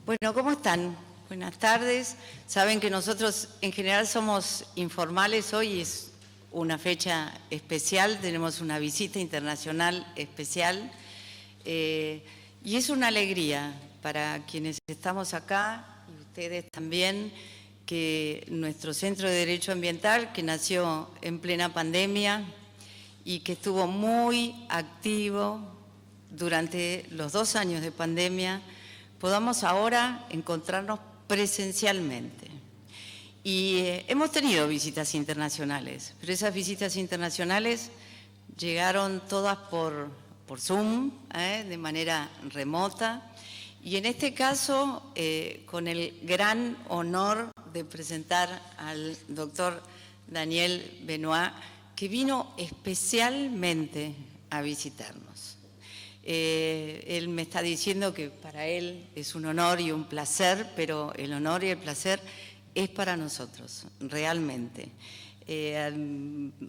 Bueno, ¿cómo están? Buenas tardes. Saben que nosotros en general somos informales. Hoy es una fecha especial, tenemos una visita internacional especial y es una alegría para quienes estamos acá y ustedes también, que nuestro Centro de Derecho Ambiental, que nació en plena pandemia y que estuvo muy activo durante los 2 años de pandemia, podamos ahora encontrarnos presencialmente. Y hemos tenido visitas internacionales, pero esas visitas internacionales llegaron todas por Zoom, de manera remota, y en este caso con el gran honor de presentar al doctor Daniel Benoit, que vino especialmente a visitarnos. Él me está diciendo que para él es un honor y un placer, pero el honor y el placer es para nosotros, realmente.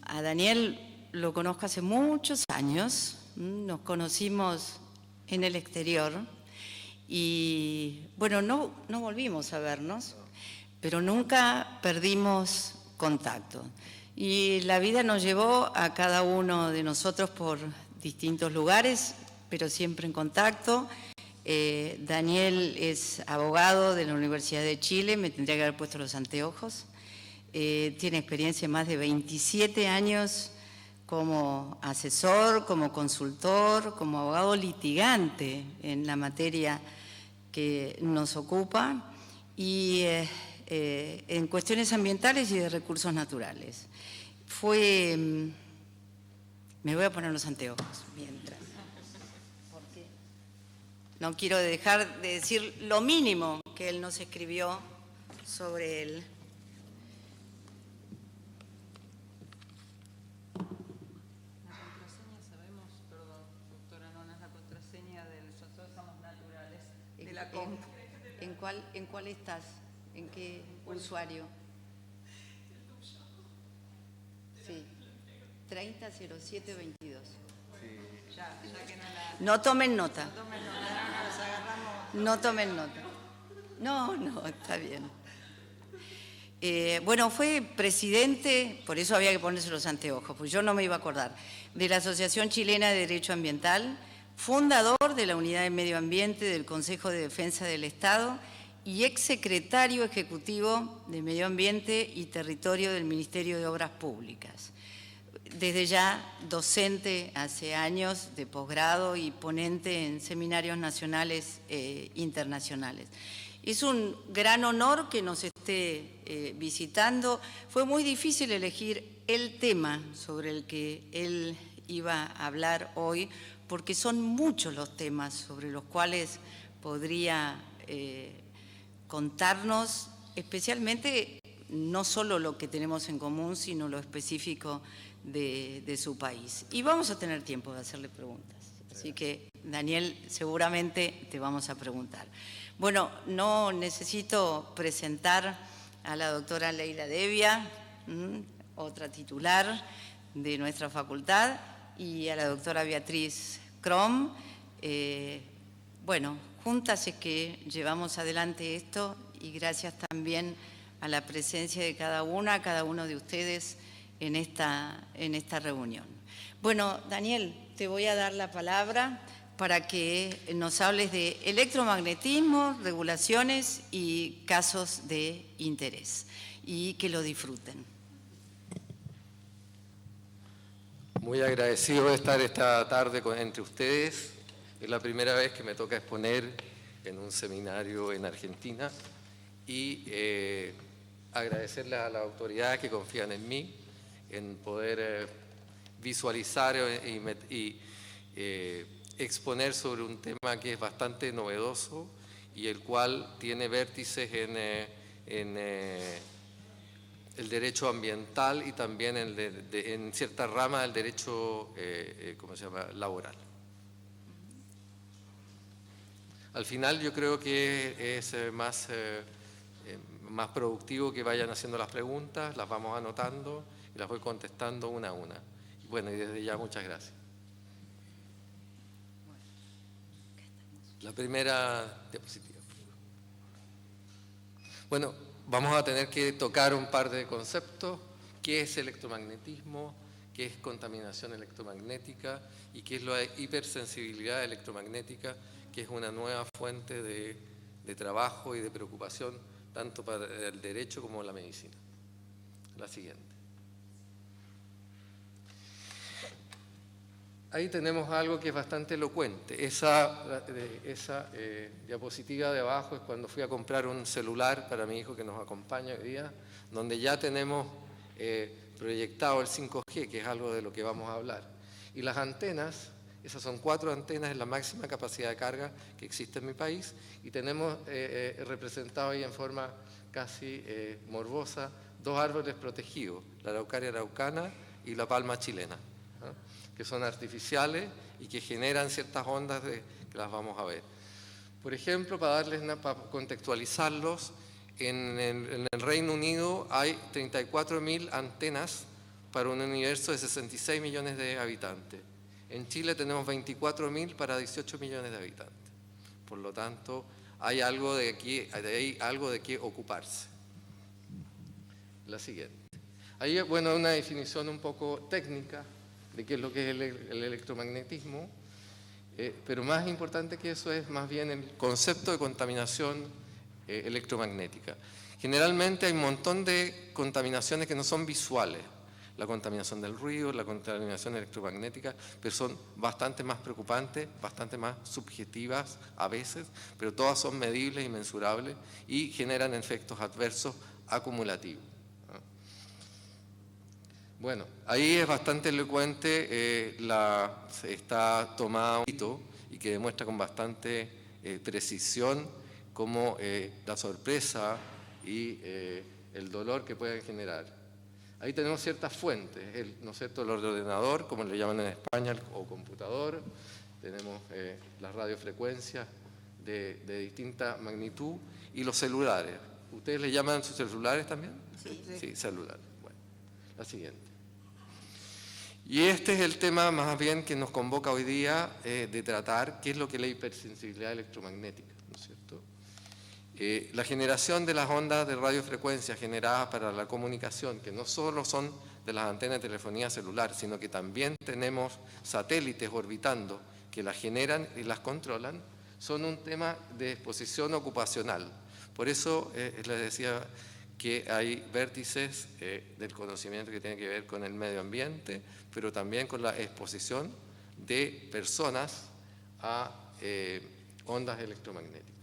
A Daniel lo conozco hace muchos años, nos conocimos en el exterior y, bueno, no volvimos a vernos, pero nunca perdimos contacto. Y la vida nos llevó a cada uno de nosotros por distintos lugares, pero siempre en contacto. Daniel es abogado de la Universidad de Chile, me tendría que haber puesto los anteojos. Tiene experiencia de más de 27 años como asesor, como consultor, como abogado litigante en la materia que nos ocupa y en cuestiones ambientales y de recursos naturales. Me voy a poner los anteojos mientras. No quiero dejar de decir lo mínimo que él nos escribió sobre él. La contraseña sabemos, perdón, doctora, no es la contraseña del Nosotros Somos Naturales, de la compu. ¿En cuál estás? ¿En qué usuario? Sí, 300722. Ya que no la... No tomen nota. No tomen nota, nos agarramos. No tomen nota. No, está bien. Bueno, fue presidente, por eso había que ponerse los anteojos, pues yo no me iba a acordar, de la Asociación Chilena de Derecho Ambiental, fundador de la Unidad de Medio Ambiente del Consejo de Defensa del Estado y exsecretario ejecutivo de Medio Ambiente y Territorio del Ministerio de Obras Públicas. Desde ya docente hace años de posgrado y ponente en seminarios nacionales e internacionales. Es un gran honor que nos esté visitando. Fue muy difícil elegir el tema sobre el que él iba a hablar hoy, porque son muchos los temas sobre los cuales podría contarnos, especialmente no solo lo que tenemos en común, sino lo específico de su país. Y vamos a tener tiempo de hacerle preguntas. Así que, Daniel, seguramente te vamos a preguntar. Bueno, no necesito presentar a la doctora Leila Devia, otra titular de nuestra facultad, y a la doctora Beatriz Crom. Bueno, juntas es que llevamos adelante esto y gracias también a la presencia de cada uno de ustedes en esta reunión. Bueno, Daniel, te voy a dar la palabra para que nos hables de electromagnetismo, regulaciones y casos de interés, y que lo disfruten. Muy agradecido de estar esta tarde entre ustedes. Es la primera vez que me toca exponer en un seminario en Argentina y agradecerles a las autoridades que confían en mí, en poder visualizar y exponer sobre un tema que es bastante novedoso y el cual tiene vértices en el derecho ambiental y también en cierta rama del derecho laboral. Al final yo creo que es más productivo que vayan haciendo las preguntas, las vamos anotando y las voy contestando una a una. Bueno, y desde ya muchas gracias. La primera diapositiva. Bueno, vamos a tener que tocar un par de conceptos. ¿Qué es electromagnetismo? ¿Qué es contaminación electromagnética? ¿Y qué es la hipersensibilidad electromagnética? Que es una nueva fuente de trabajo y de preocupación tanto para el derecho como la medicina. La siguiente. Ahí tenemos algo que es bastante elocuente. Esa diapositiva de abajo es cuando fui a comprar un celular para mi hijo que nos acompaña hoy día, donde ya tenemos proyectado el 5G, que es algo de lo que vamos a hablar. Y las antenas, esas son 4 antenas, es la máxima capacidad de carga que existe en mi país, y tenemos representado ahí en forma casi morbosa 2 árboles protegidos, la araucaria araucana y la palma chilena, ¿no? Que son artificiales y que generan ciertas ondas que las vamos a ver. Por ejemplo, para contextualizarlos, en el Reino Unido hay 34.000 antenas para un universo de 66 millones de habitantes. En Chile tenemos 24.000 para 18 millones de habitantes. Por lo tanto, hay algo de qué ocuparse. La siguiente. Ahí, bueno, una definición un poco técnica de qué es lo que es el electromagnetismo, pero más importante que eso es más bien el concepto de contaminación electromagnética. Generalmente hay un montón de contaminaciones que no son visuales, la contaminación del ruido, la contaminación electromagnética, pero son bastante más preocupantes, bastante más subjetivas a veces, pero todas son medibles y mensurables y generan efectos adversos acumulativos. Bueno, ahí es bastante elocuente, está tomado un hito y que demuestra con bastante precisión cómo la sorpresa y el dolor que pueden generar. Ahí tenemos ciertas fuentes, ¿no es cierto? El ordenador, como le llaman en España, o computador, tenemos las radiofrecuencias de distinta magnitud y los celulares. ¿Ustedes le llaman sus celulares también? Sí, celulares. Bueno, la siguiente. Y este es el tema más bien que nos convoca hoy día de tratar, qué es lo que es la hipersensibilidad electromagnética, ¿no es cierto? La generación de las ondas de radiofrecuencia generadas para la comunicación, que no solo son de las antenas de telefonía celular, sino que también tenemos satélites orbitando que las generan y las controlan, son un tema de exposición ocupacional. Por eso les decía que hay vértices del conocimiento que tienen que ver con el medio ambiente, pero también con la exposición de personas a ondas electromagnéticas,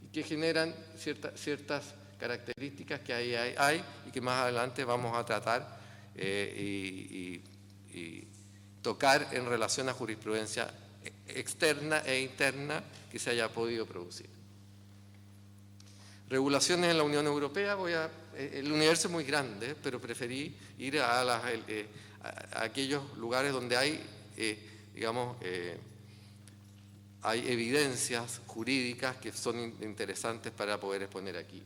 y que generan ciertas características que ahí hay y que más adelante vamos a tratar y tocar en relación a jurisprudencia externa e interna que se haya podido producir. Regulaciones en la Unión Europea, el universo es muy grande, pero preferí ir a aquellos lugares donde hay, hay evidencias jurídicas que son interesantes para poder exponer aquí.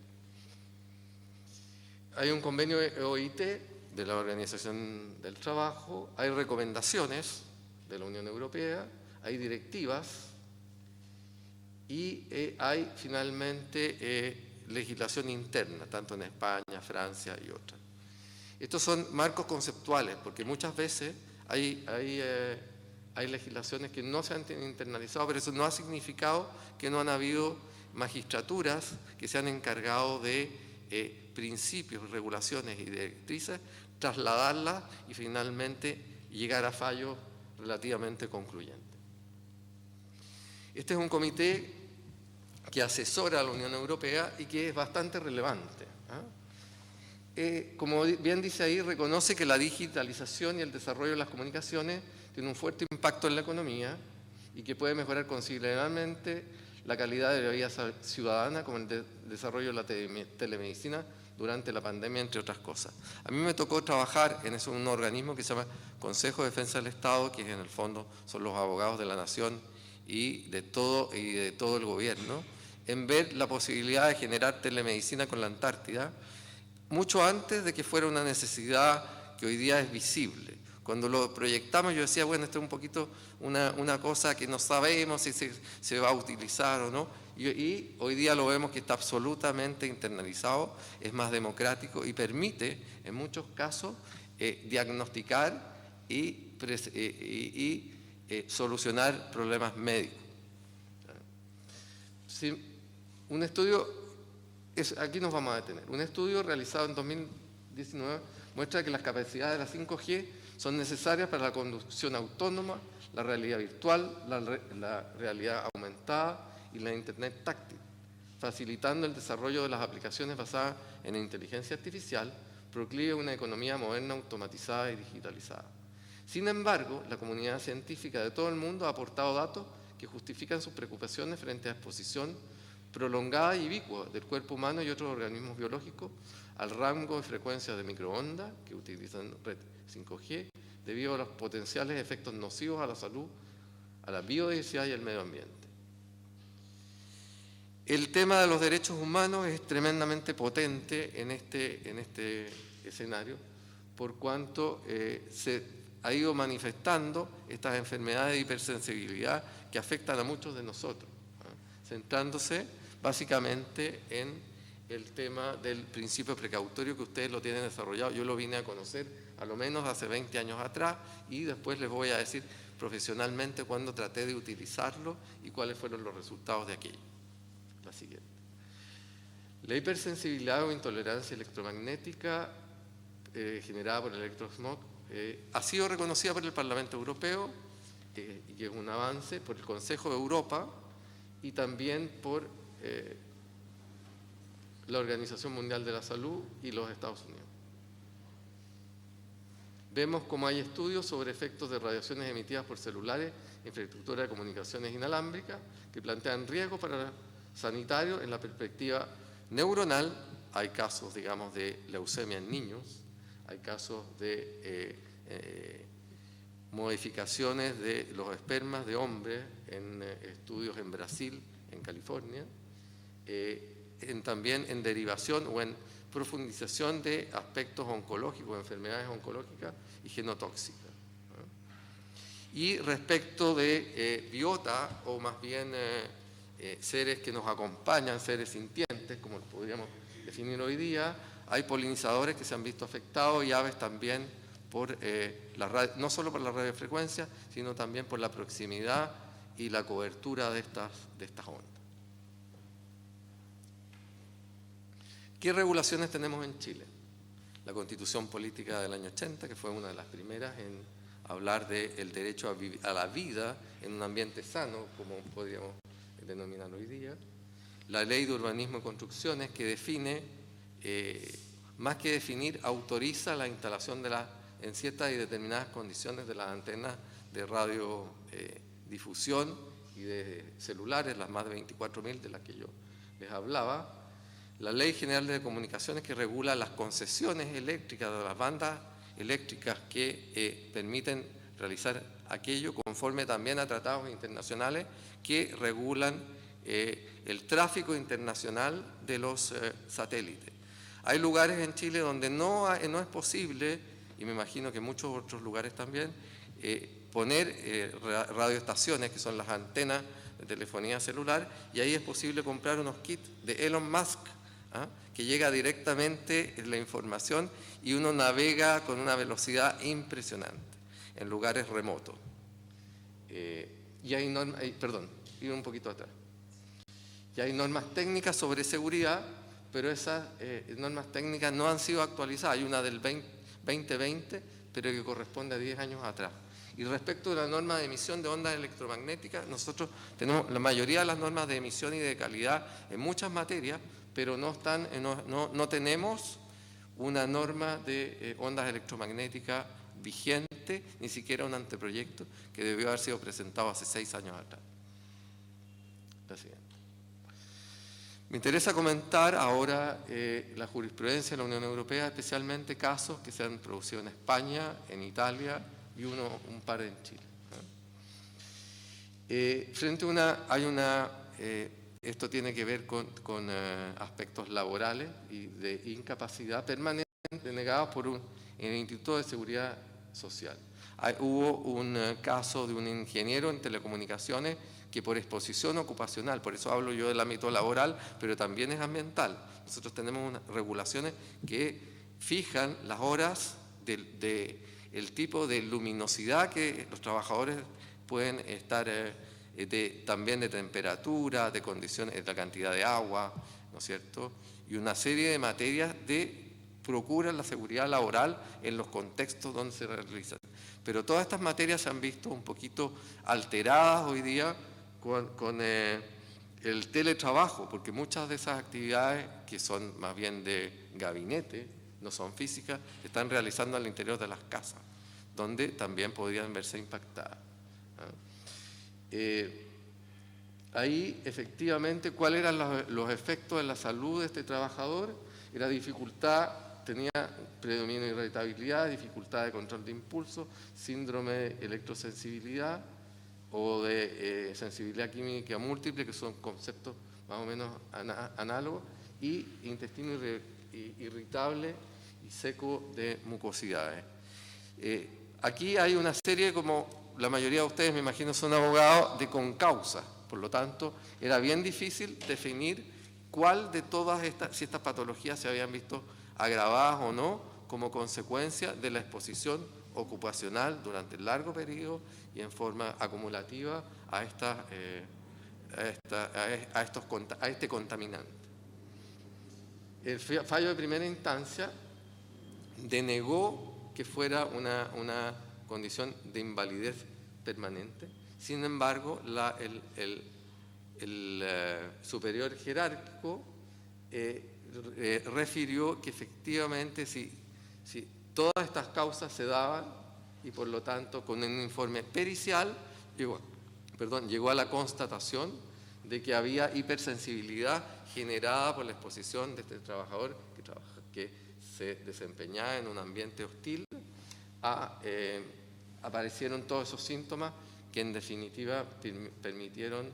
Hay un convenio OIT de la Organización del Trabajo, hay recomendaciones de la Unión Europea, hay directivas y hay finalmente legislación interna, tanto en España, Francia y otras. Estos son marcos conceptuales, porque muchas veces hay legislaciones que no se han internalizado, pero eso no ha significado que no han habido magistraturas que se han encargado de principios, regulaciones y directrices, trasladarlas y finalmente llegar a fallos relativamente concluyentes. Este es un comité que asesora a la Unión Europea y que es bastante relevante. Como bien dice ahí, reconoce que la digitalización y el desarrollo de las comunicaciones tiene un fuerte impacto en la economía y que puede mejorar considerablemente la calidad de la vida ciudadana, como el desarrollo de la telemedicina durante la pandemia, entre otras cosas. A mí me tocó trabajar en un organismo que se llama Consejo de Defensa del Estado, que en el fondo son los abogados de la nación y de todo el gobierno, en ver la posibilidad de generar telemedicina con la Antártida, mucho antes de que fuera una necesidad que hoy día es visible. Cuando lo proyectamos yo decía, bueno, esto es un poquito una cosa que no sabemos si se va a utilizar o no, Y hoy día lo vemos que está absolutamente internalizado, es más democrático y permite, en muchos casos, diagnosticar y solucionar problemas médicos. Sí, un estudio, aquí nos vamos a detener, un estudio realizado en 2019 muestra que las capacidades de la 5G son necesarias para la conducción autónoma, la realidad virtual, la realidad aumentada y la Internet táctil, facilitando el desarrollo de las aplicaciones basadas en inteligencia artificial, proclive a una economía moderna, automatizada y digitalizada. Sin embargo, la comunidad científica de todo el mundo ha aportado datos que justifican sus preocupaciones frente a exposición prolongada y ubicua del cuerpo humano y otros organismos biológicos al rango de frecuencias de microondas que utilizan red 5G debido a los potenciales efectos nocivos a la salud, a la biodiversidad y al medio ambiente. El tema de los derechos humanos es tremendamente potente en este escenario, por cuanto se ha ido manifestando estas enfermedades de hipersensibilidad que afectan a muchos de nosotros, centrándose básicamente en el tema del principio precautorio que ustedes lo tienen desarrollado. Yo lo vine a conocer a lo menos hace 20 años atrás y después les voy a decir profesionalmente cuando traté de utilizarlo y cuáles fueron los resultados de aquello. La siguiente. La hipersensibilidad o intolerancia electromagnética generada por el electrosmog ha sido reconocida por el Parlamento Europeo y que es un avance, por el Consejo de Europa y también por la Organización Mundial de la Salud y los Estados Unidos. Vemos cómo hay estudios sobre efectos de radiaciones emitidas por celulares, infraestructura de comunicaciones inalámbricas, que plantean riesgos para sanitarios en la perspectiva neuronal. Hay casos, digamos, de leucemia en niños, hay casos de modificaciones de los espermas de hombres en estudios en Brasil, en California, también en derivación o en profundización de aspectos oncológicos, enfermedades oncológicas y genotóxicas. Y respecto de biota, o más bien seres que nos acompañan, seres sintientes, como lo podríamos definir hoy día, hay polinizadores que se han visto afectados y aves también por no solo por la radiofrecuencia, sino también por la proximidad y la cobertura de estas ondas. ¿Qué regulaciones tenemos en Chile? La Constitución Política del año 80, que fue una de las primeras en hablar del derecho a la vida en un ambiente sano, como podríamos denominarlo hoy día. La Ley de Urbanismo y Construcciones, que define, más que definir, autoriza la instalación en ciertas y determinadas condiciones de las antenas de radiodifusión y de celulares, las más de 24.000 de las que yo les hablaba. La Ley General de Comunicaciones, que regula las concesiones eléctricas de las bandas eléctricas que permiten realizar aquello, conforme también a tratados internacionales que regulan el tráfico internacional de los satélites. Hay lugares en Chile donde no es posible, y me imagino que en muchos otros lugares también, poner radioestaciones, que son las antenas de telefonía celular, y ahí es posible comprar unos kits de Elon Musk, que llega directamente la información y uno navega con una velocidad impresionante en lugares remotos. Y hay normas, ir un poquito atrás. Y hay normas técnicas sobre seguridad, pero esas normas técnicas no han sido actualizadas. Hay una del 2020, pero que corresponde a 10 años atrás. Y respecto a la norma de emisión de ondas electromagnéticas, nosotros tenemos la mayoría de las normas de emisión y de calidad en muchas materias, pero no tenemos una norma de ondas electromagnéticas vigente, ni siquiera un anteproyecto que debió haber sido presentado hace 6 años atrás. La siguiente. Me interesa comentar ahora la jurisprudencia de la Unión Europea, especialmente casos que se han producido en España, en Italia y un par en Chile. Esto tiene que ver con aspectos laborales y de incapacidad permanente negados por el Instituto de Seguridad Social. Hubo un caso de un ingeniero en telecomunicaciones que por exposición ocupacional, por eso hablo yo del ámbito laboral, pero también es ambiental. Nosotros tenemos unas regulaciones que fijan las horas el tipo de luminosidad que los trabajadores pueden estar, también de temperatura, de condiciones, de la cantidad de agua, ¿no es cierto? Y una serie de materias procuran la seguridad laboral en los contextos donde se realizan. Pero todas estas materias se han visto un poquito alteradas hoy día con el teletrabajo, porque muchas de esas actividades que son más bien de gabinete, no son físicas, se están realizando al interior de las casas, donde también podrían verse impactadas. Ahí, efectivamente, ¿cuáles eran los efectos en la salud de este trabajador? Era dificultad, tenía predominio de irritabilidad, dificultad de control de impulso, síndrome de electrosensibilidad o de sensibilidad química múltiple, que son conceptos más o menos análogos, y intestino irritable y seco de mucosidades. Aquí hay una serie, como la mayoría de ustedes me imagino son abogados, de concausa. Por lo tanto, era bien difícil definir cuál de todas si estas patologías se habían visto agravadas o no como consecuencia de la exposición ocupacional durante el largo periodo y en forma acumulativa a este contaminante. El fallo de primera instancia denegó que fuera una condición de invalidez permanente. Sin embargo, el superior jerárquico refirió que efectivamente si todas estas causas se daban y por lo tanto con un informe pericial llegó a la constatación de que había hipersensibilidad generada por la exposición de este trabajador que se desempeñaba en un ambiente hostil. Aparecieron todos esos síntomas que en definitiva permitieron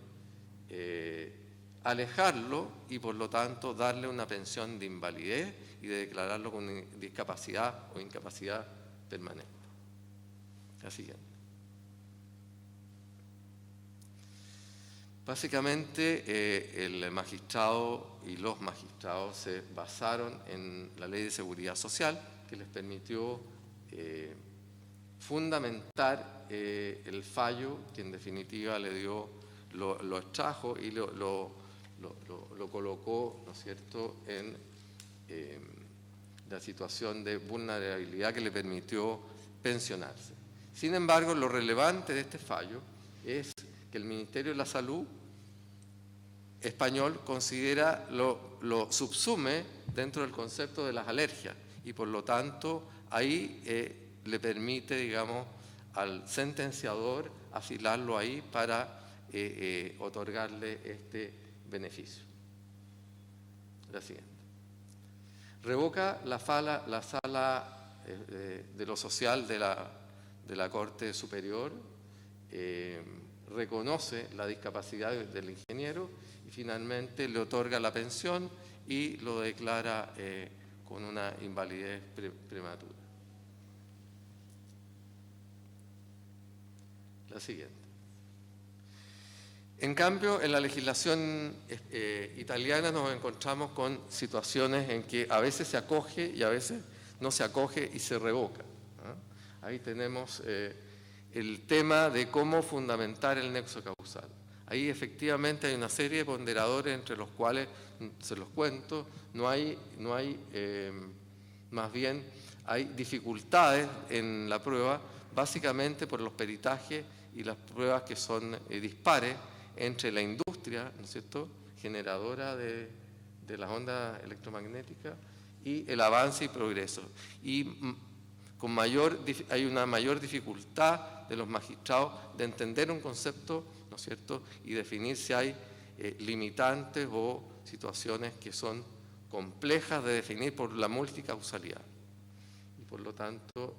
alejarlo y por lo tanto darle una pensión de invalidez y de declararlo con discapacidad o incapacidad permanente. La siguiente. Básicamente el magistrado y los magistrados se basaron en la Ley de Seguridad Social, que les permitió fundamentar el fallo que en definitiva le dio, lo extrajo y lo colocó, ¿no es cierto?, en la situación de vulnerabilidad que le permitió pensionarse. Sin embargo, lo relevante de este fallo es que el Ministerio de la Salud español lo subsume dentro del concepto de las alergias y por lo tanto ahí le permite, digamos, al sentenciador asilarlo ahí para otorgarle este beneficio. La siguiente. Revoca la sala de lo social de la Corte Superior, reconoce la discapacidad del ingeniero y finalmente le otorga la pensión y lo declara con una invalidez prematura. La siguiente. En cambio, en la legislación italiana nos encontramos con situaciones en que a veces se acoge y a veces no se acoge y se revoca. Ahí tenemos el tema de cómo fundamentar el nexo causal. Ahí efectivamente hay una serie de ponderadores entre los cuales, se los cuento, más bien hay dificultades en la prueba, básicamente por los peritajes y las pruebas que son dispares entre la industria, ¿no es cierto?, generadora de las ondas electromagnéticas y el avance y progreso. Y hay una mayor dificultad de los magistrados de entender un concepto, ¿no es cierto?, y definir si hay limitantes o situaciones que son complejas de definir por la multicausalidad. Y por lo tanto,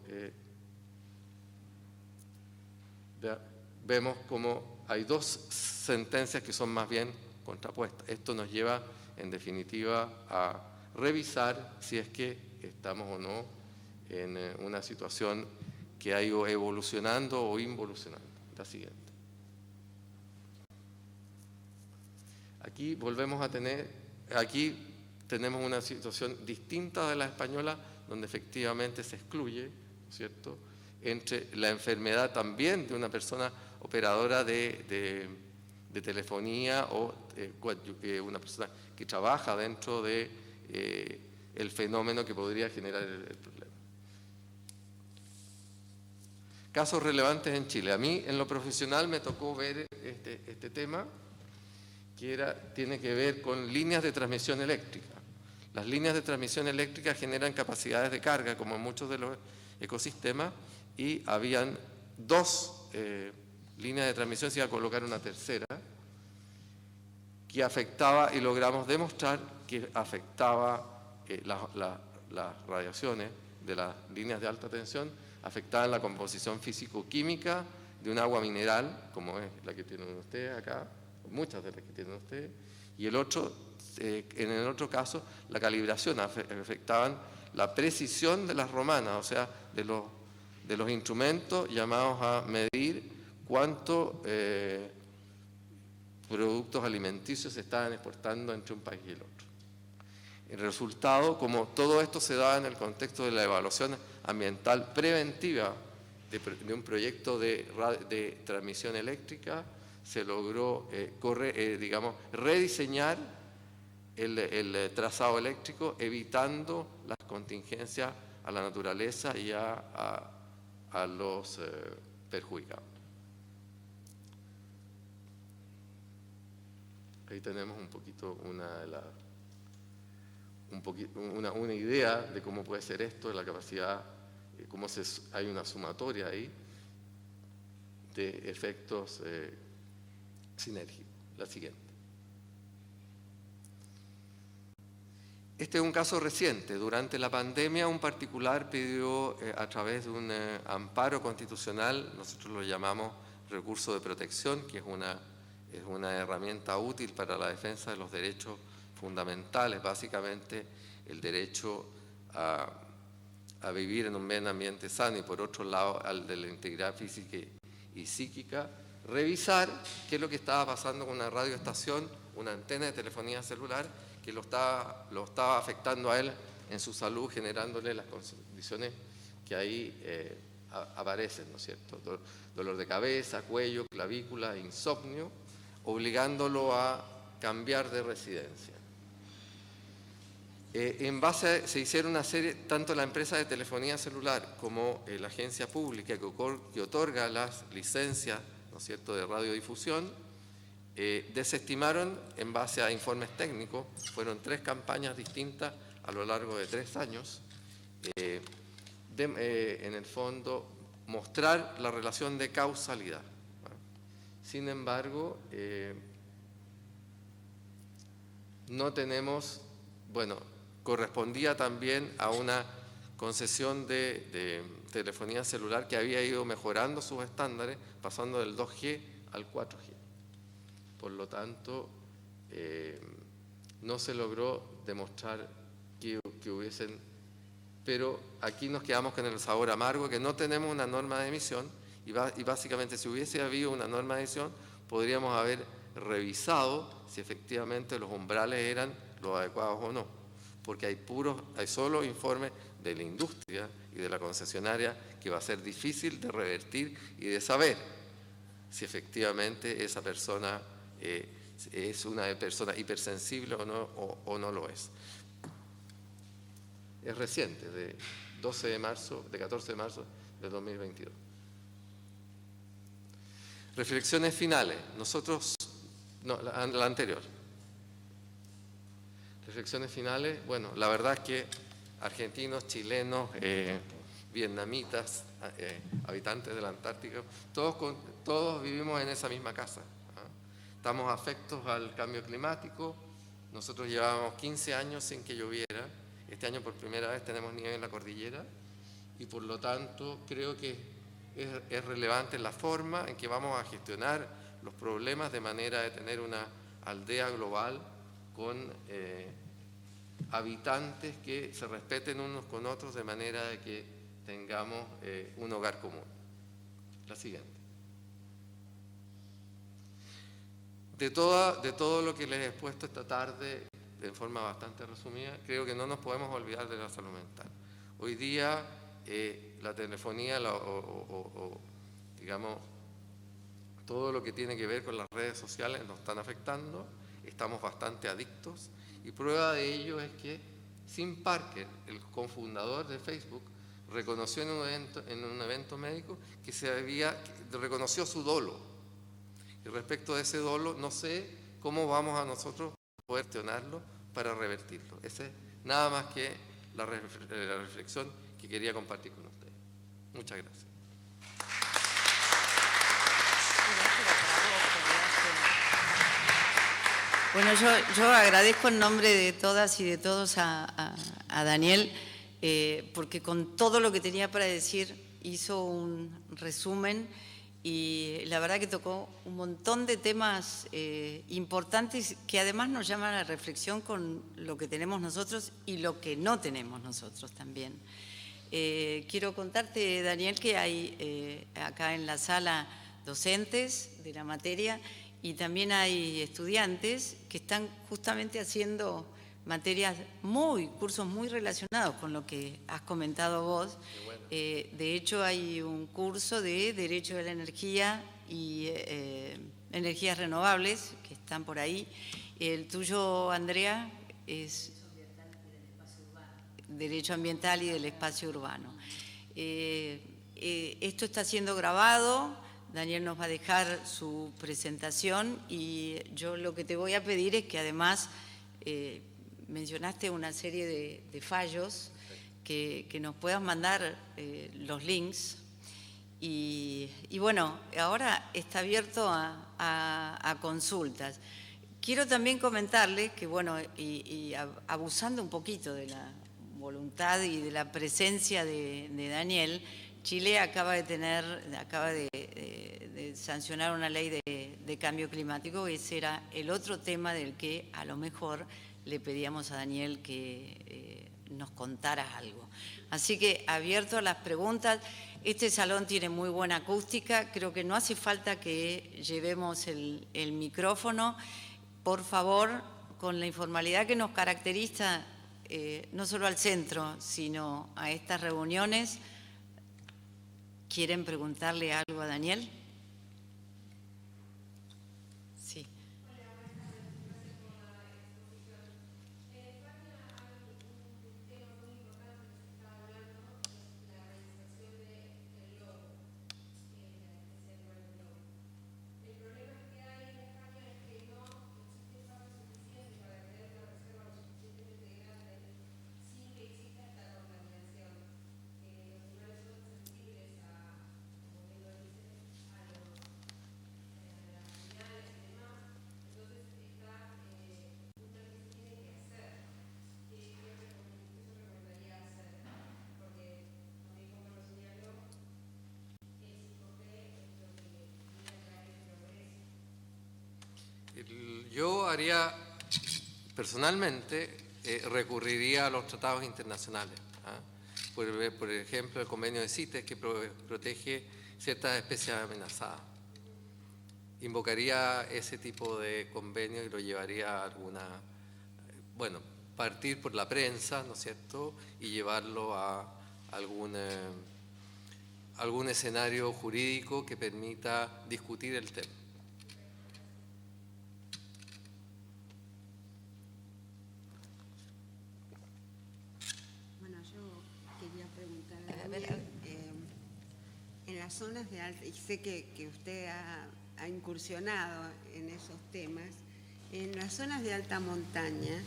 vemos como hay dos sentencias que son más bien contrapuestas. Esto nos lleva, en definitiva, a revisar si es que estamos o no en una situación que ha ido evolucionando o involucionando. La siguiente. Aquí volvemos a tener, aquí tenemos una situación distinta de la española, donde efectivamente se excluye, ¿no es cierto?, entre la enfermedad también de una persona operadora de telefonía o una persona que trabaja dentro de el fenómeno que podría generar el problema. Casos relevantes en Chile. A mí, en lo profesional, me tocó ver este tema, que tiene que ver con líneas de transmisión eléctrica. Las líneas de transmisión eléctrica generan capacidades de carga, como en muchos de los ecosistemas, y habían 2 líneas de transmisión, se iba a colocar una tercera, que afectaba, y logramos demostrar que afectaba las radiaciones de las líneas de alta tensión, afectaban la composición físico-química de un agua mineral, como es la que tienen ustedes acá, muchas de las que tienen ustedes, y en el otro caso, la calibración, afectaban la precisión de las romanas, o sea, de los instrumentos llamados a medir cuánto productos alimenticios se estaban exportando entre un país y el otro. El resultado, como todo esto se da en el contexto de la evaluación ambiental preventiva de un proyecto de transmisión eléctrica, se logró rediseñar el trazado eléctrico, evitando las contingencias a la naturaleza y a los perjudicados. Ahí tenemos un poquito una idea de cómo puede ser esto, de la capacidad, hay una sumatoria ahí de efectos sinérgicos. La siguiente. Este es un caso reciente. Durante la pandemia, un particular pidió a través de un amparo constitucional, nosotros lo llamamos recurso de protección, que es una herramienta útil para la defensa de los derechos fundamentales, básicamente el derecho a vivir en un medio ambiente sano y por otro lado al de la integridad física y psíquica, revisar qué es lo que estaba pasando con una radioestación, una antena de telefonía celular, que lo estaba afectando a él en su salud, generándole las condiciones que ahí aparecen, ¿no es cierto? Dolor de cabeza, cuello, clavícula, insomnio, obligándolo a cambiar de residencia. En base se hicieron una serie, tanto la empresa de telefonía celular como la agencia pública que otorga las licencias, ¿no es cierto?, de radiodifusión, desestimaron en base a informes técnicos. Fueron 3 campañas distintas a lo largo de 3 años, en el fondo mostrar la relación de causalidad. Sin embargo, no tenemos, correspondía también a una concesión de telefonía celular que había ido mejorando sus estándares, pasando del 2G al 4G. Por lo tanto, no se logró demostrar que hubiesen, pero aquí nos quedamos con el sabor amargo, que no tenemos una norma de emisión, y básicamente si hubiese habido una norma de emisión, podríamos haber revisado si efectivamente los umbrales eran los adecuados o no, porque hay solo informes de la industria y de la concesionaria que va a ser difícil de revertir y de saber si efectivamente esa persona es una persona hipersensible o no lo es. Es reciente, de 14 de marzo de 2022. Reflexiones finales. La anterior. Reflexiones finales. Bueno, la verdad es que argentinos, chilenos, vietnamitas, habitantes de la Antártica, todos vivimos en esa misma casa. Estamos afectos al cambio climático. Nosotros llevábamos 15 años sin que lloviera. Este año por primera vez tenemos nieve en la cordillera y por lo tanto creo que es relevante la forma en que vamos a gestionar los problemas de manera de tener una aldea global con habitantes que se respeten unos con otros de manera de que tengamos un hogar común. La siguiente. De todo lo que les he expuesto esta tarde, de forma bastante resumida, creo que no nos podemos olvidar de la salud mental. Hoy día la telefonía digamos, todo lo que tiene que ver con las redes sociales nos están afectando, estamos bastante adictos, y prueba de ello es que Sim Parker, el cofundador de Facebook, reconoció en un evento médico que reconoció su dolo. Y respecto de ese dolo, no sé cómo vamos a nosotros poder gestionarlo para revertirlo. Esa es nada más que la reflexión que quería compartir con ustedes. Muchas gracias. Bueno, yo agradezco en nombre de todas y de todos a Daniel, porque con todo lo que tenía para decir hizo un resumen y la verdad que tocó un montón de temas importantes que además nos llaman a la reflexión con lo que tenemos nosotros y lo que no tenemos nosotros también. Quiero contarte, Daniel, que hay acá en la sala docentes de la materia y también hay estudiantes que están justamente haciendo cursos muy relacionados con lo que has comentado vos. Bueno. De hecho, hay un curso de Derecho de la Energía y Energías Renovables que están por ahí. El tuyo, Andrea, es Derecho Ambiental y del Espacio Urbano. Esto está siendo grabado. Daniel nos va a dejar su presentación y yo lo que te voy a pedir es que además mencionaste una serie de fallos, que nos puedas mandar los links y bueno, ahora está abierto a consultas. Quiero también comentarles que bueno, y abusando un poquito de la voluntad y de la presencia de Daniel, Chile acaba de sancionar una ley de cambio climático, y ese era el otro tema del que a lo mejor le pedíamos a Daniel que nos contara algo. Así que abierto a las preguntas. Este salón tiene muy buena acústica, creo que no hace falta que llevemos el micrófono. Por favor, con la informalidad que nos caracteriza, no solo al centro, sino a estas reuniones, ¿quieren preguntarle algo a Daniel? Sí. Yo personalmente, recurriría a los tratados internacionales. Por ejemplo, el convenio de CITES, que protege ciertas especies amenazadas. Invocaría ese tipo de convenio y lo llevaría a partir por la prensa, ¿no es cierto?, y llevarlo a algún escenario jurídico que permita discutir el tema. En las zonas de alta, y sé que usted ha incursionado en esos temas, en las zonas de alta montaña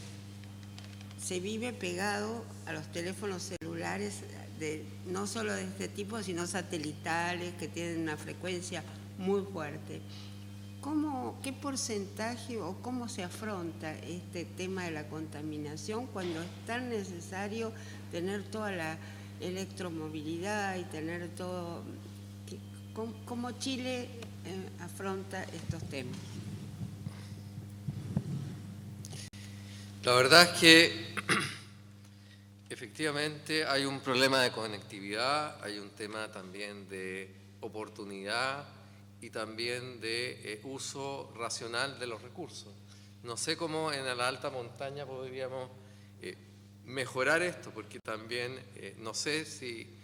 se vive pegado a los teléfonos celulares, no solo de este tipo, sino satelitales, que tienen una frecuencia muy fuerte. ¿Qué porcentaje o cómo se afronta este tema de la contaminación cuando es tan necesario tener toda la electromovilidad y tener todo? ¿Cómo Chile afronta estos temas? La verdad es que efectivamente hay un problema de conectividad, hay un tema también de oportunidad y también de uso racional de los recursos. No sé cómo en la alta montaña podríamos mejorar esto, porque también no sé si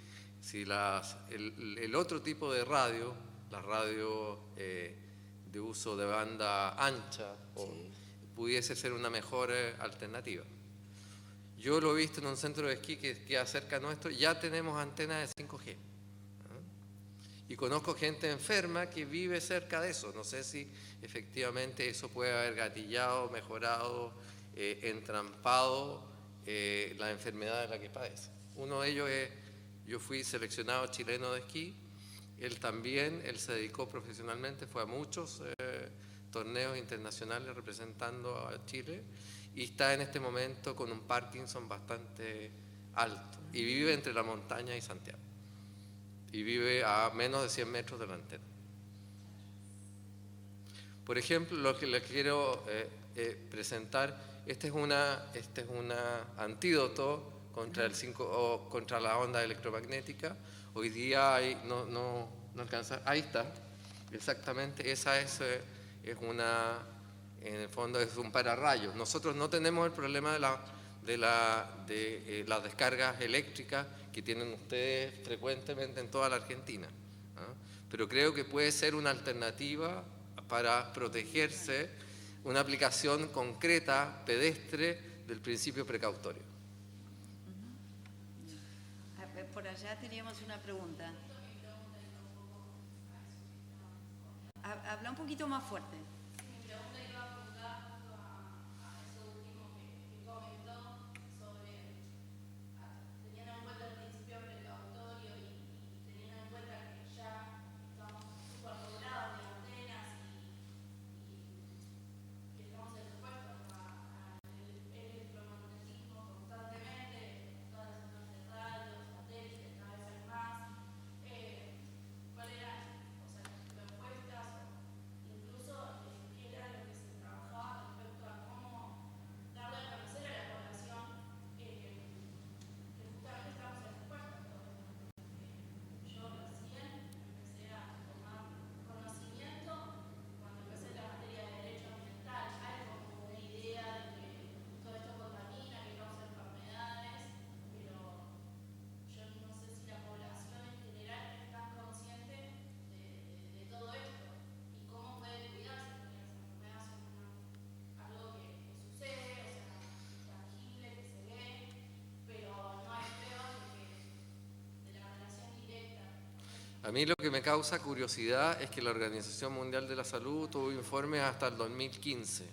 el otro tipo de radio, la radio de uso de banda ancha, pudiese ser una mejor alternativa. Yo lo he visto en un centro de esquí que queda cerca nuestro, ya tenemos antenas de 5G. Y conozco gente enferma que vive cerca de eso. No sé si efectivamente eso puede haber gatillado, mejorado, entrampado la enfermedad de la que padece. Uno de ellos es, yo fui seleccionado chileno de esquí, él también, él se dedicó profesionalmente, fue a muchos torneos internacionales representando a Chile y está en este momento con un Parkinson bastante alto y vive entre la montaña y Santiago. Y vive a menos de 100 metros de la antena. Por ejemplo, lo que les quiero presentar, este es un antídoto contra contra la onda electromagnética. Hoy día hay, no alcanza, ahí está, exactamente, esa es una, en el fondo es un pararrayos. Nosotros no tenemos el problema de las descargas eléctricas que tienen ustedes frecuentemente en toda la Argentina, ¿ah? Pero creo que puede ser una alternativa para protegerse, una aplicación concreta, pedestre, del principio precautorio. Por allá teníamos una pregunta. Habla un poquito más fuerte. A mí lo que me causa curiosidad es que la Organización Mundial de la Salud tuvo informes hasta el 2015.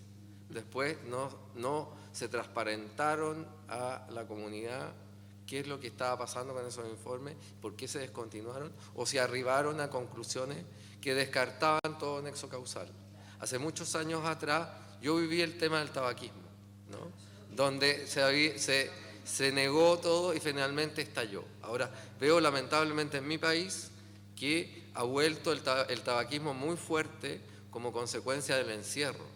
Después no se transparentaron a la comunidad qué es lo que estaba pasando con esos informes, por qué se descontinuaron, o se arribaron a conclusiones que descartaban todo nexo causal. Hace muchos años atrás yo viví el tema del tabaquismo, ¿no? Donde se negó todo y finalmente estalló. Ahora veo lamentablemente en mi país que ha vuelto el tabaquismo muy fuerte como consecuencia del encierro.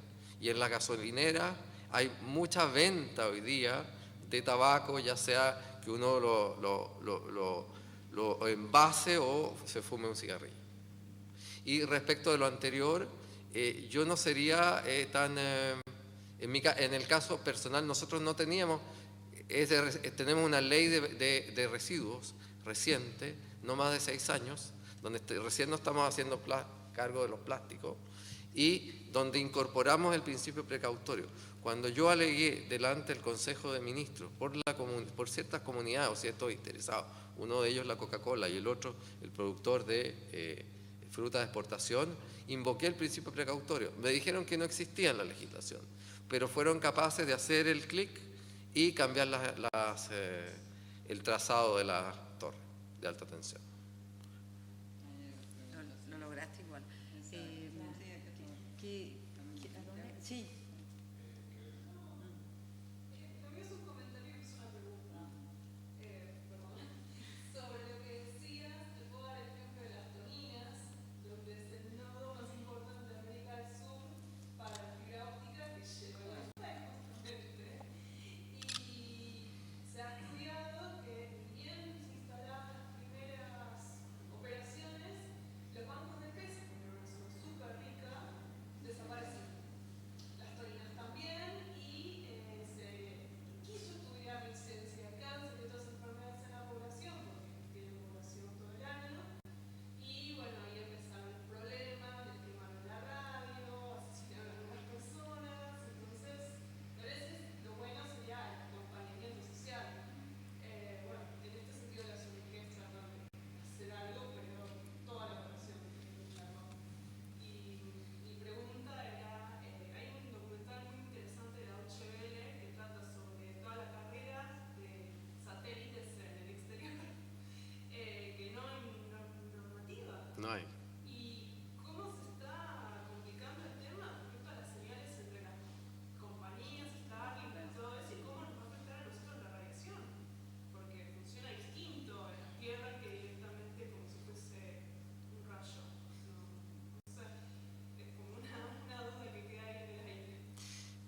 Y en la gasolinera hay mucha venta hoy día de tabaco, ya sea que uno lo envase o se fume un cigarrillo. Y respecto de lo anterior, yo no sería en el caso personal, nosotros no teníamos, tenemos una ley de residuos reciente, no más de 6 años, donde recién nos estamos haciendo cargo de los plásticos y donde incorporamos el principio precautorio. Cuando yo alegué delante del Consejo de Ministros por ciertas comunidades o ciertos interesados, uno de ellos la Coca-Cola y el otro el productor de fruta de exportación, invoqué el principio precautorio. Me dijeron que no existía en la legislación, pero fueron capaces de hacer el clic y cambiar el trazado de la torre de alta tensión. Lo lograste igual. Sí. También es un comentario y es una pregunta. Sobre lo que decías, te puedo dar el ejemplo de las Toninas, donde es el nodo más importante de América del Sur para la fibra óptica que lleva la justamente. Y se ha estudiado que bien se instalaron las primeras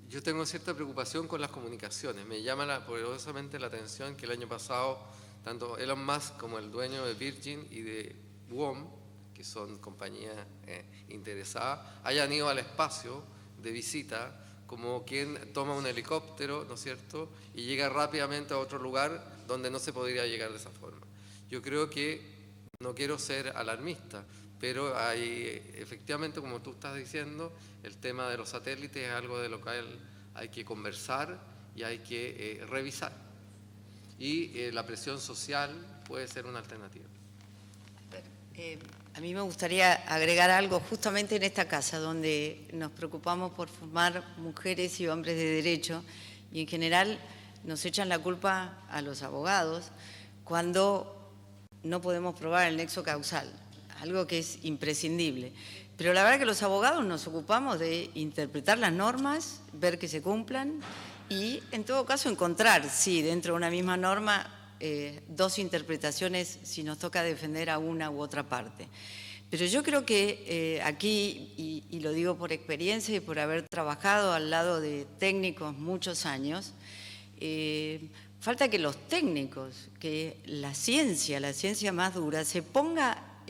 Yo tengo cierta preocupación con las comunicaciones. Me llama poderosamente la atención que el año pasado tanto Elon Musk como el dueño de Virgin y de WOM, que son compañías interesadas, hayan ido al espacio de visita como quien toma un helicóptero, ¿no es cierto?, y llega rápidamente a otro lugar donde no se podría llegar de esa forma. Yo creo que, no quiero ser alarmista, pero hay, efectivamente, como tú estás diciendo, el tema de los satélites es algo de lo que hay que conversar y hay que revisar. Y la presión social puede ser una alternativa. A mí me gustaría agregar algo justamente en esta casa, donde nos preocupamos por formar mujeres y hombres de derecho, y en general nos echan la culpa a los abogados cuando no podemos probar el nexo causal, algo que es imprescindible. Pero la verdad que los abogados nos ocupamos de interpretar las normas, ver que se cumplan y, en todo caso, encontrar, sí, dentro de una misma norma, dos interpretaciones si nos toca defender a una u otra parte. Pero yo creo que aquí, y lo digo por experiencia y por haber trabajado al lado de técnicos muchos años, falta que los técnicos, que la ciencia más dura, se ponga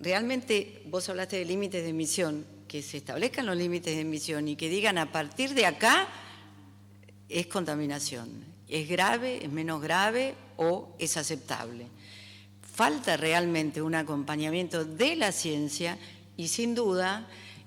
realmente, vos hablaste de límites de emisión, que se establezcan los límites de emisión y que digan a partir de acá es contaminación, es grave, es menos grave o es aceptable. Falta realmente un acompañamiento de la ciencia y sin duda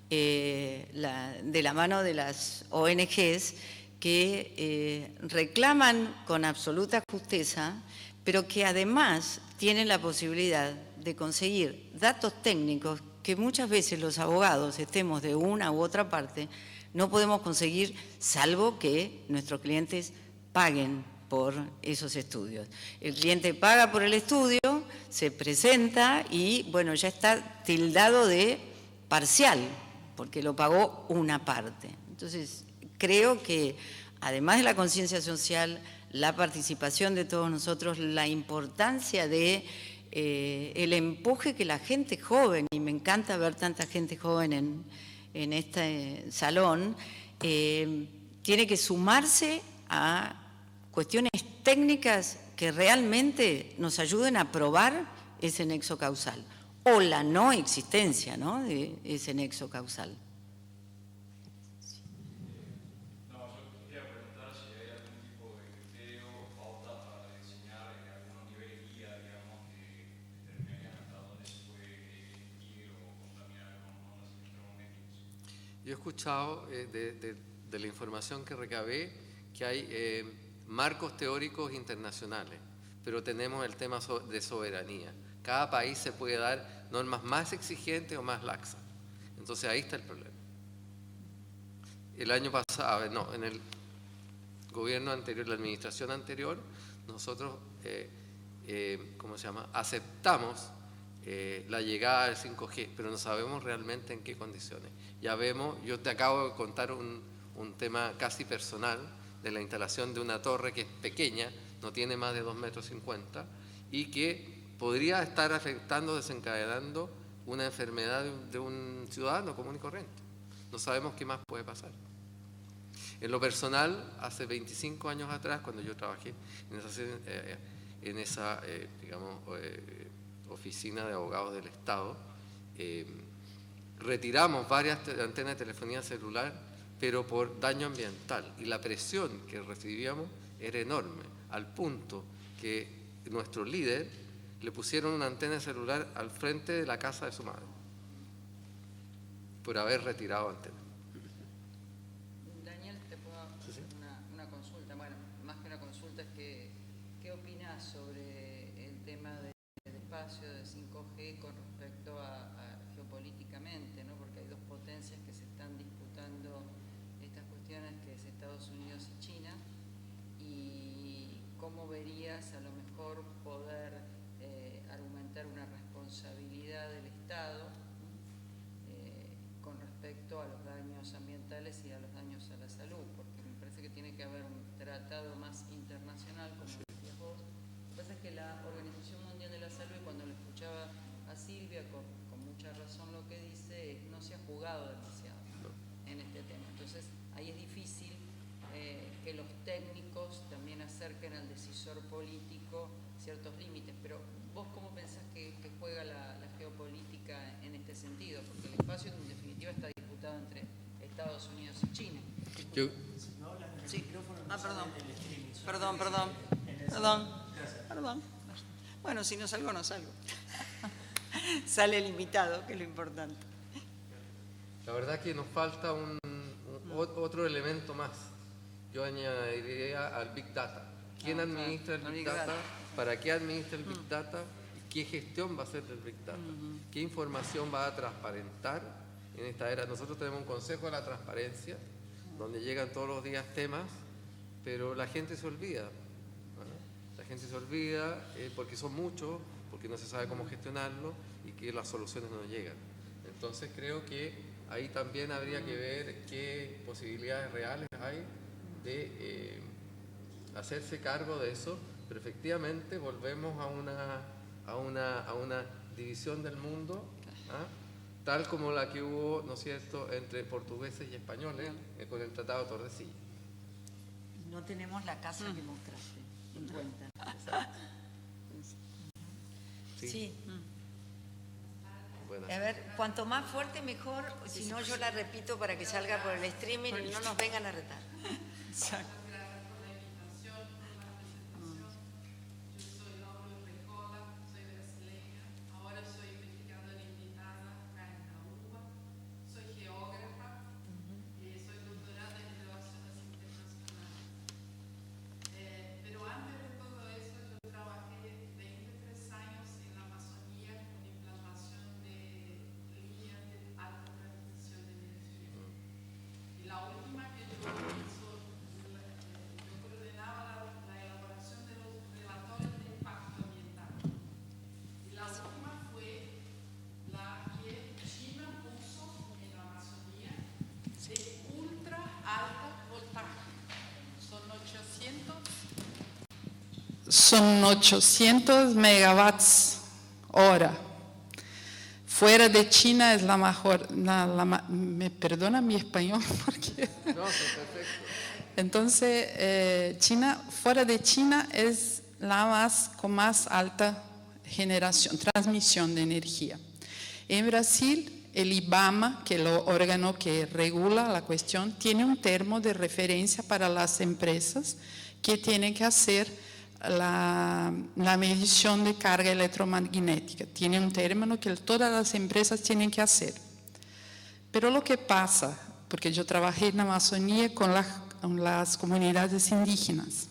de la mano de las ONGs que reclaman con absoluta justeza, pero que además tienen la posibilidad de conseguir datos técnicos que muchas veces los abogados, estemos de una u otra parte, no podemos conseguir, salvo que nuestros clientes paguen por esos estudios. El cliente paga por el estudio, se presenta y, bueno, ya está tildado de parcial, porque lo pagó una parte. Entonces, creo que, además de la conciencia social, la participación de todos nosotros, la importancia de el empuje que la gente joven, y me encanta ver tanta gente joven en este salón, tiene que sumarse a cuestiones técnicas que realmente nos ayuden a probar ese nexo causal o la no existencia, ¿no?, de ese nexo causal. Yo he escuchado de la información que recabé que hay marcos teóricos internacionales, pero tenemos el tema de soberanía. Cada país se puede dar normas más exigentes o más laxas. Entonces ahí está el problema. El año pasado, no, en el gobierno anterior, la administración anterior, nosotros, aceptamos la llegada del 5G, pero no sabemos realmente en qué condiciones. Ya vemos, yo te acabo de contar un tema casi personal de la instalación de una torre que es pequeña, no tiene más de 2,50 metros y que podría estar afectando, desencadenando una enfermedad de un ciudadano común y corriente. No sabemos qué más puede pasar. En lo personal, hace 25 años atrás, cuando yo trabajé en esa oficina de abogados del Estado, retiramos varias antenas de telefonía celular, pero por daño ambiental, y la presión que recibíamos era enorme, al punto que nuestro líder le pusieron una antena celular al frente de la casa de su madre por haber retirado antenas. Daniel, te puedo hacer una consulta. Bueno, más que una consulta es que, ¿qué opinas sobre el tema del espacio de 5G con respecto a geopolíticamente, ¿no? Porque hay dos potencias que se están disputando estas cuestiones, que es Estados Unidos y China, y cómo verías a lo mejor poder argumentar una responsabilidad del Estado con respecto a los daños ambientales y a los daños a la salud, porque me parece que tiene que haber un tratado más internacional, como decías vos. Lo que pasa es que la Organización Mundial de la Salud, cuando lo escuchaba a Silvia, con mucha razón lo que dice, no se ha jugado demasiado en este tema. Entonces, ahí es difícil margen al decisor político ciertos límites, pero vos cómo pensás que juega la geopolítica en este sentido, porque el espacio en definitiva está disputado entre Estados Unidos y China. Sí. Perdón. Bueno, si no salgo, no salgo. Sale limitado, que es lo importante. La verdad que nos falta otro elemento más. Yo añadiría al Big Data. ¿Quién administra el Big Data? ¿Para qué administra el Big Data? ¿Y qué gestión va a hacer del Big Data? ¿Qué información va a transparentar en esta era? Nosotros tenemos un consejo de la transparencia, donde llegan todos los días temas, pero la gente se olvida. La gente se olvida porque son muchos, porque no se sabe cómo gestionarlo y que las soluciones no llegan. Entonces creo que ahí también habría que ver qué posibilidades reales hay de hacerse cargo de eso, pero efectivamente volvemos a una división del mundo, tal como la que hubo, ¿no es cierto?, entre portugueses y españoles con el Tratado de Tordesillas. No tenemos la casa que mostraste en cuenta. Sí. Bueno. A ver, cuanto más fuerte mejor, si no yo la repito para que salga por el streaming y no nos vengan a retar. Exacto. Son 800 megawatts hora. Fuera de China es la mejor. Me perdona mi español porque. No, perfecto. Entonces, fuera de China es la con más alta transmisión de energía. En Brasil, el IBAMA, que es el órgano que regula la cuestión, tiene un termo de referencia para las empresas que tienen que hacer la medición de carga electromagnética. Tiene un término que todas las empresas tienen que hacer. Pero lo que pasa, porque yo trabajé en la Amazonía con las comunidades indígenas,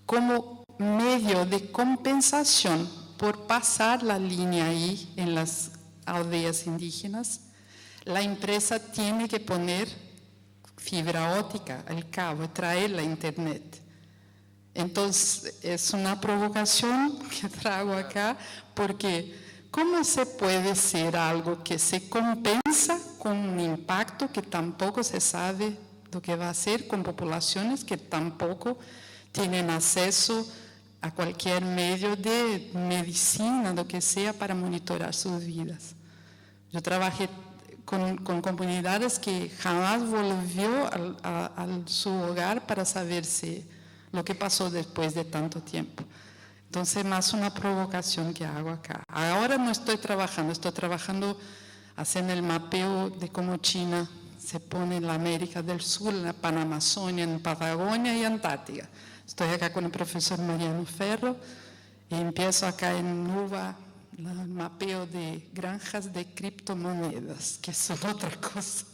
como medio de compensación por pasar la línea ahí en las aldeas indígenas, la empresa tiene que poner fibra óptica al cabo, traer la internet. Entonces, es una provocación que traigo acá, porque ¿cómo se puede ser algo que se compensa con un impacto que tampoco se sabe lo que va a hacer con poblaciones que tampoco tienen acceso a cualquier medio de medicina, lo que sea, para monitorar sus vidas? Yo trabajé con comunidades que jamás volvió a su hogar para saber lo que pasó después de tanto tiempo. Entonces, más una provocación que hago acá. Ahora no estoy trabajando haciendo el mapeo de cómo China se pone en la América del Sur, en la Panamazonia, en Patagonia y Antártica. Estoy acá con el profesor Mariano Ferro y empiezo acá en UBA el mapeo de granjas de criptomonedas, que son otra cosa.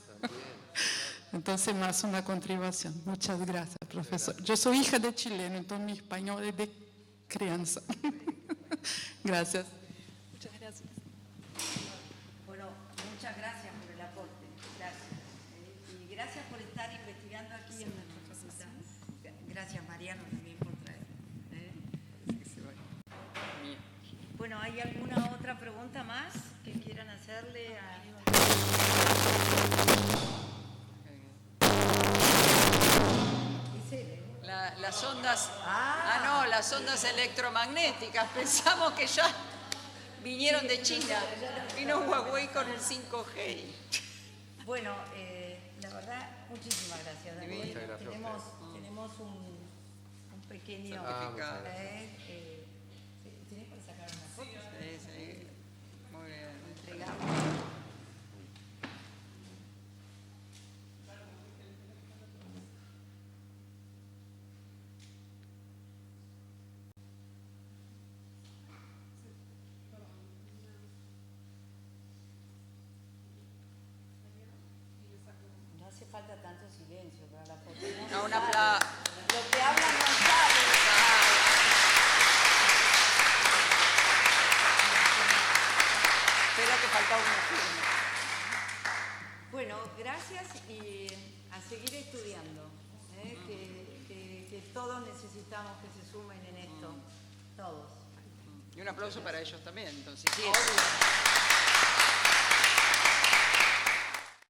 Entonces, más una contribución. Muchas gracias, profesor. Yo soy hija de chileno, entonces mi español es de crianza. Gracias. Muchas gracias. Bueno, muchas gracias por el aporte. Gracias. Y gracias por estar investigando aquí en nuestra facultad. Gracias, Mariano, también por traer. Bueno, ¿hay alguna otra pregunta más que quieran hacerle a... Las ondas, las ondas electromagnéticas, pensamos que ya vinieron de China, vino Huawei con el 5G. Bueno, la verdad, muchísimas gracias. Muchas gracias. Tenemos un pequeño Certificado. ¿Tenés para sacar una foto? Sí, sí. Muy bien. Entregamos. No hace falta tanto silencio para la foto. No, un aplauso. Lo que hablan no sabe. Espera que falta una firma. Bueno, gracias y a seguir estudiando, que todos necesitamos que se sumen en esto, todos. Y un aplauso para ellos también, entonces. Obvio.